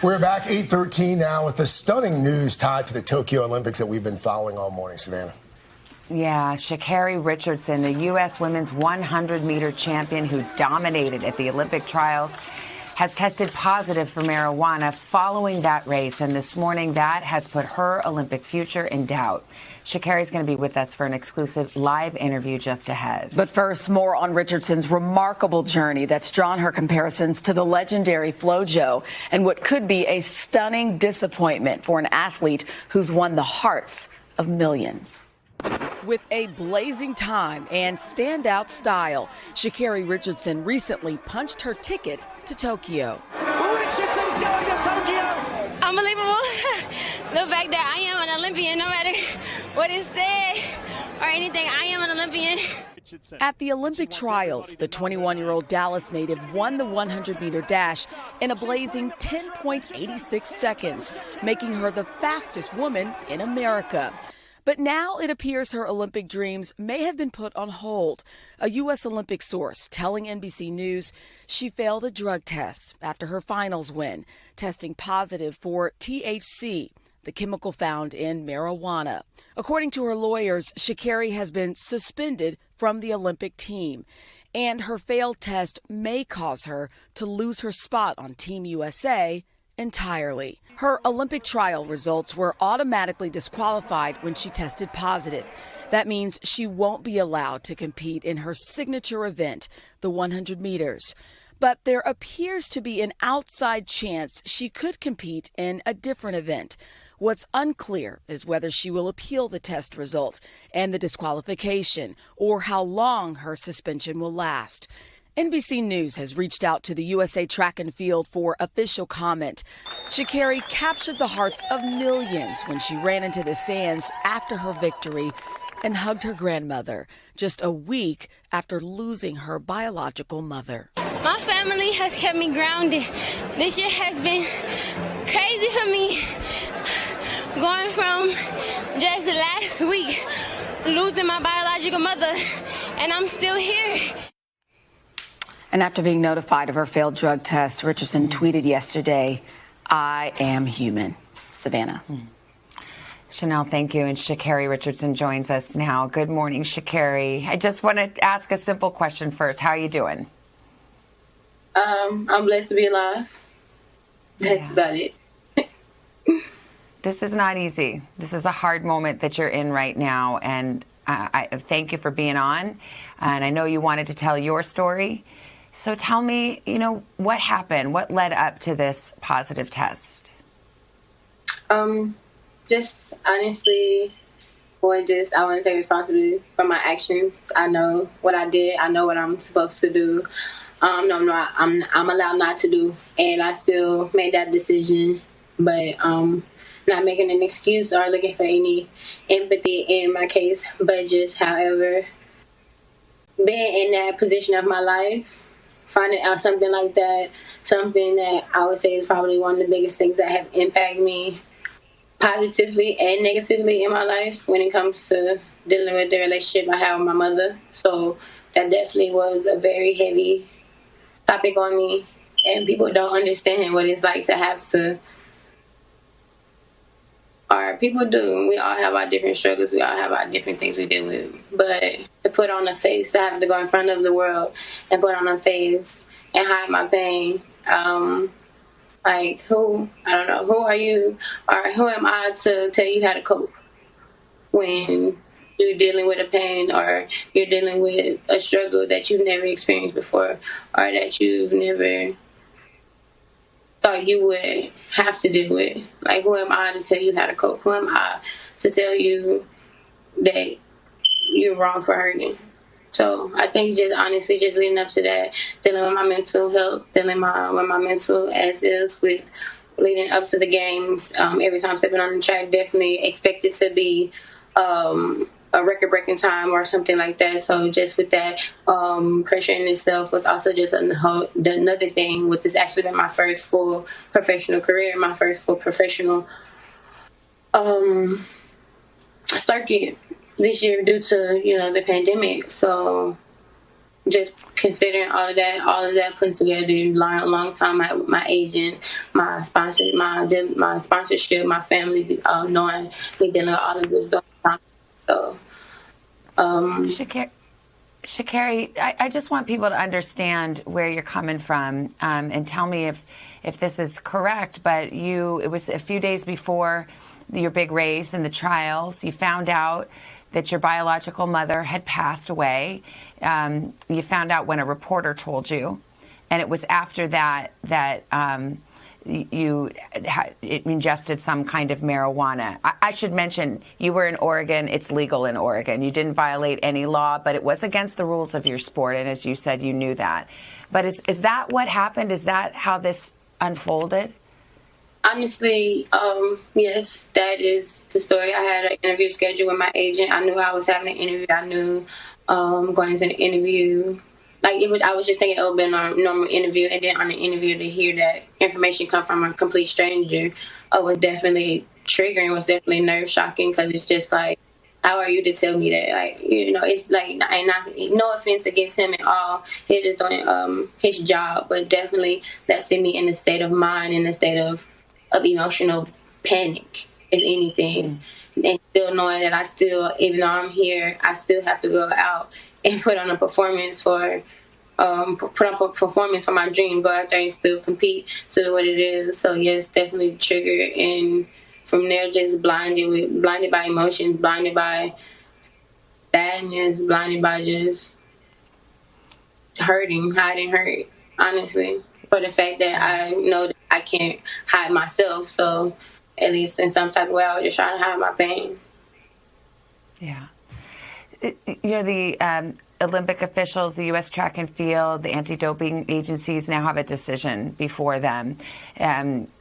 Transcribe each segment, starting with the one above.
We're back 8:13 now with the stunning news tied to the Tokyo Olympics that we've been following all morning, Savannah. Yeah, Sha'Carri Richardson, the U.S. women's 100-meter champion who dominated at the Olympic trials, has tested positive for marijuana following that race. And this morning, that has put her Olympic future in doubt. Sha'Carri is going to be with us for an exclusive live interview just ahead. But first, more on Richardson's remarkable journey that's drawn her comparisons to the legendary FloJo and what could be a stunning disappointment for an athlete who's won the hearts of millions. With a blazing time and standout style, Sha'Carri Richardson recently punched her ticket to Tokyo. Richardson's going to Tokyo! Unbelievable. The fact that I am an Olympian, no matter what is said or anything, I am an Olympian. At the Olympic trials, the 21-year-old Dallas native won the 100-meter dash in a blazing 10.86 seconds, making her the fastest woman in America. But now it appears her Olympic dreams may have been put on hold. A U.S. Olympic source telling NBC News she failed a drug test after her finals win, testing positive for THC, the chemical found in marijuana. According to her lawyers, Sha'Carri has been suspended from the Olympic team, and her failed test may cause her to lose her spot on Team USA entirely. Her Olympic trial results were automatically disqualified when she tested positive. That means she won't be allowed to compete in her signature event, the 100 meters. But there appears to be an outside chance she could compete in a different event. What's unclear is whether she will appeal the test result and the disqualification, or how long her suspension will last. NBC News has reached out to the USA Track and Field for official comment. Sha'Carri captured the hearts of millions when she ran into the stands after her victory and hugged her grandmother just a week after losing her biological mother. My family has kept me grounded. This year has been crazy for me. Going from just last week, losing my biological mother, and I'm still here. And after being notified of her failed drug test, Richardson tweeted yesterday, "I am human." Savannah. Chanel, thank you. And Sha'Carri Richardson joins us now. Good morning, Sha'Carri. I just want to ask a simple question first. How are you doing? I'm blessed to be alive. That's about it. This is not easy. This is a hard moment that you're in right now. And I thank you for being on. And I know you wanted to tell your story. So tell me, what happened? What led up to this positive test? Just honestly, I want to take responsibility for my actions. I know what I did. I know what I'm supposed to do. I'm allowed not to do, and I still made that decision. But not making an excuse or looking for any empathy in my case, but just, however, being in that position of my life, finding out something like that, something that I would say is probably one of the biggest things that have impacted me positively and negatively in my life when it comes to dealing with the relationship I have with my mother. So that definitely was a very heavy topic on me, and people don't understand what it's like to have to, or people do. We all have our different struggles. We all have our different things we deal with. But to put on a face, to have to go in front of the world and put on a face and hide my pain, I don't know, who are you, or who am I to tell you how to cope when you're dealing with a pain or you're dealing with a struggle that you've never experienced before, or that you've never thought you would have to deal with. Like, who am I to tell you how to cope? Who am I to tell you that you're wrong for hurting? So I think just honestly, just leading up to that, dealing with my mental health, dealing with my mental as is with leading up to the games, every time stepping on the track, definitely expected to be a record-breaking time or something like that. So just with that, pressure in itself was also just another thing. With this actually been my first full professional career, my first full professional circuit this year due to the pandemic. So just considering all of that put together, long time, my agent, my sponsor, my sponsorship, my family, knowing me dealing with all of this during time. So, Sha'Carri, I just want people to understand where you're coming from, and tell me if this is correct. But it was a few days before your big race and the trials, you found out that your biological mother had passed away. You found out when a reporter told you, and it was after that you ingested some kind of marijuana. I should mention, you were in Oregon. It's legal in Oregon. You didn't violate any law, but it was against the rules of your sport, and as you said, you knew that. But is that what happened? Is that how this unfolded? Honestly, yes, that is the story. I had an interview scheduled with my agent. I knew I was having an interview. I knew going into the interview, I was just thinking it would be a normal interview, and then on the interview to hear that information come from a complete stranger was definitely triggering, was definitely nerve shocking, because it's just like, how are you to tell me that? It's like, and no offense against him at all. He's just doing his job, but definitely that sent me in a state of mind, in a state of emotional panic, if anything. And still knowing that even though I'm here, I still have to go out and put on a performance for my dream, go out there and still compete to what it is. So yes, definitely triggered, and from there just blinded by emotions, blinded by sadness, blinded by just hiding hurt, honestly, for the fact that I know that I can't hide myself. So at least in some type of way, I was just trying to hide my pain. Yeah. The Olympic officials, the U.S. track and field, the anti-doping agencies now have a decision before them.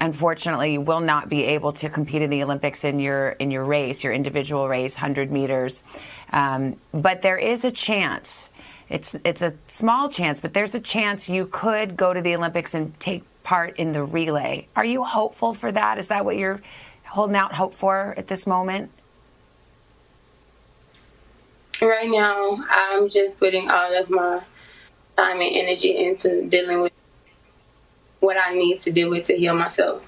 Unfortunately, you will not be able to compete in the Olympics in your race, your individual race, 100 meters. But there is a chance. It's a small chance, but there's a chance you could go to the Olympics and take part in the relay. Are you hopeful for that? Is that what you're holding out hope for at this moment? Right now, I'm just putting all of my time and energy into dealing with what I need to deal with to heal myself.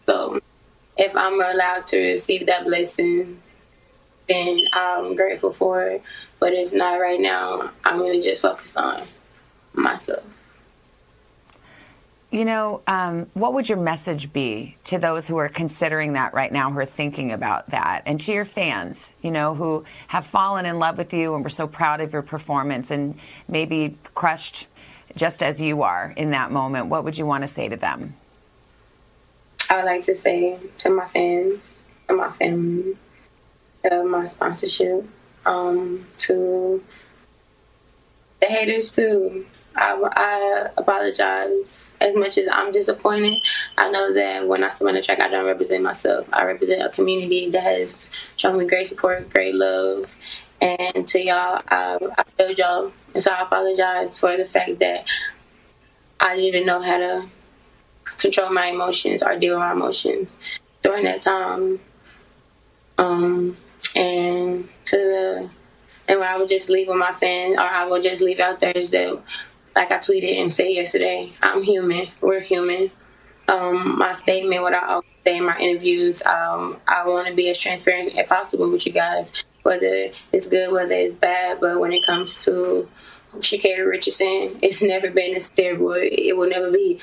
So if I'm allowed to receive that blessing, then I'm grateful for it. But if not right now, I'm going to just focus on myself. What would your message be to those who are considering that right now, who are thinking about that, and to your fans, who have fallen in love with you and were so proud of your performance and maybe crushed just as you are in that moment? What would you want to say to them? I would like to say to my fans, to my family, to my sponsorship, to the haters too. I apologize. As much as I'm disappointed, I know that when I swim on the track, I don't represent myself. I represent a community that has shown me great support, great love. And to y'all, I failed y'all. And so I apologize for the fact that I didn't know how to control my emotions or deal with my emotions during that time. And what I would just leave with my fans, or I would just leave out there, is that, like I tweeted and said yesterday, I'm human. We're human. My statement, what I always say in my interviews, I want to be as transparent as possible with you guys, whether it's good, whether it's bad. But when it comes to Sha'Carri Richardson, it's never been a steroid. It will never be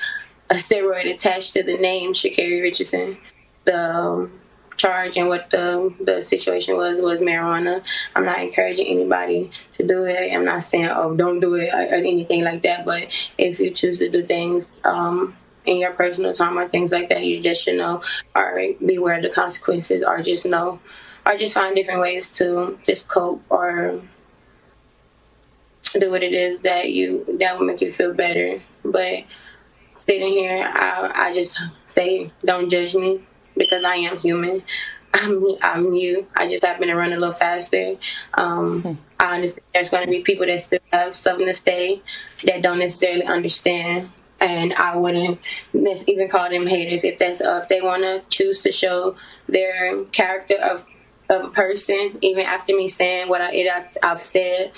a steroid attached to the name Sha'Carri Richardson. The charge and what the situation was marijuana. I'm not encouraging anybody to do it. I'm not saying, don't do it or anything like that. But if you choose to do things in your personal time or things like that, you just should know, or beware of the consequences, or just know, or just find different ways to just cope or do what it is that will make you feel better. But sitting here, I just say, don't judge me, because I am human. I'm you. I just happen to run a little faster. I understand there's going to be people that still have something to say that don't necessarily understand. And I wouldn't even call them haters if they want to choose to show their character of a person, even after me saying what I've said.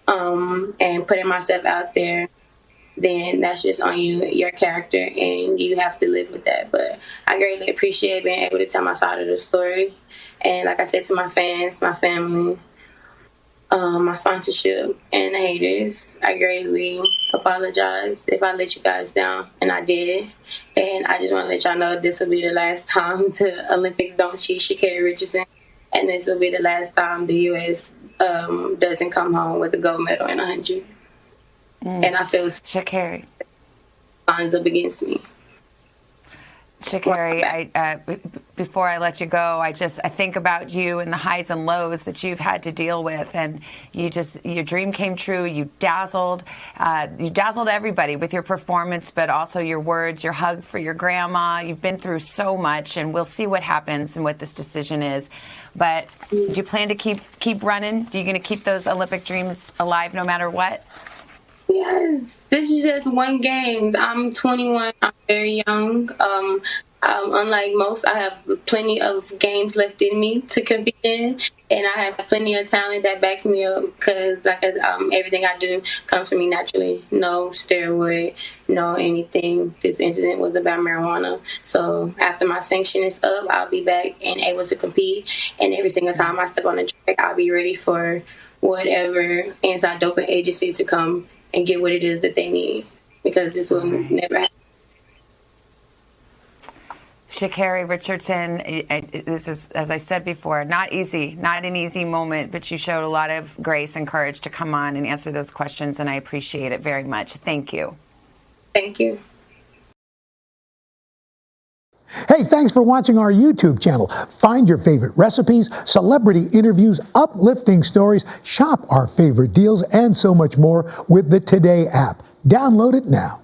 and putting myself out there, then that's just on you, your character, and you have to live with that. But I greatly appreciate being able to tell my side of the story. And like I said to my fans, my family, my sponsorship, and the haters, I greatly apologize if I let you guys down, and I did. And I just want to let y'all know this will be the last time the Olympics don't cheat Sha'Carri Richardson, and this will be the last time the U.S. Doesn't come home with a gold medal in 100. And I feel Sha'Carri. lines up against me. Sha'Carri, before I let you go, I think about you and the highs and lows that you've had to deal with, and your dream came true. You dazzled everybody with your performance, but also your words, your hug for your grandma. You've been through so much, and we'll see what happens and what this decision is. But do you plan to keep running? Are you going to keep those Olympic dreams alive no matter what? Yes, this is just one game. I'm 21. I'm very young. Unlike most, I have plenty of games left in me to compete in, and I have plenty of talent that backs me up. Because everything I do comes from me naturally. No steroid, no anything. This incident was about marijuana. So after my sanction is up, I'll be back and able to compete. And every single time I step on the track, I'll be ready for whatever anti-doping agency to come and get what it is that they need, because this will never happen. Sha'Carri Richardson, this is, as I said before, not easy, not an easy moment, but you showed a lot of grace and courage to come on and answer those questions, and I appreciate it very much. Thank you. Thank you. Hey, thanks for watching our YouTube channel. Find your favorite recipes, celebrity interviews, uplifting stories, shop our favorite deals, and so much more with the Today app. Download it now.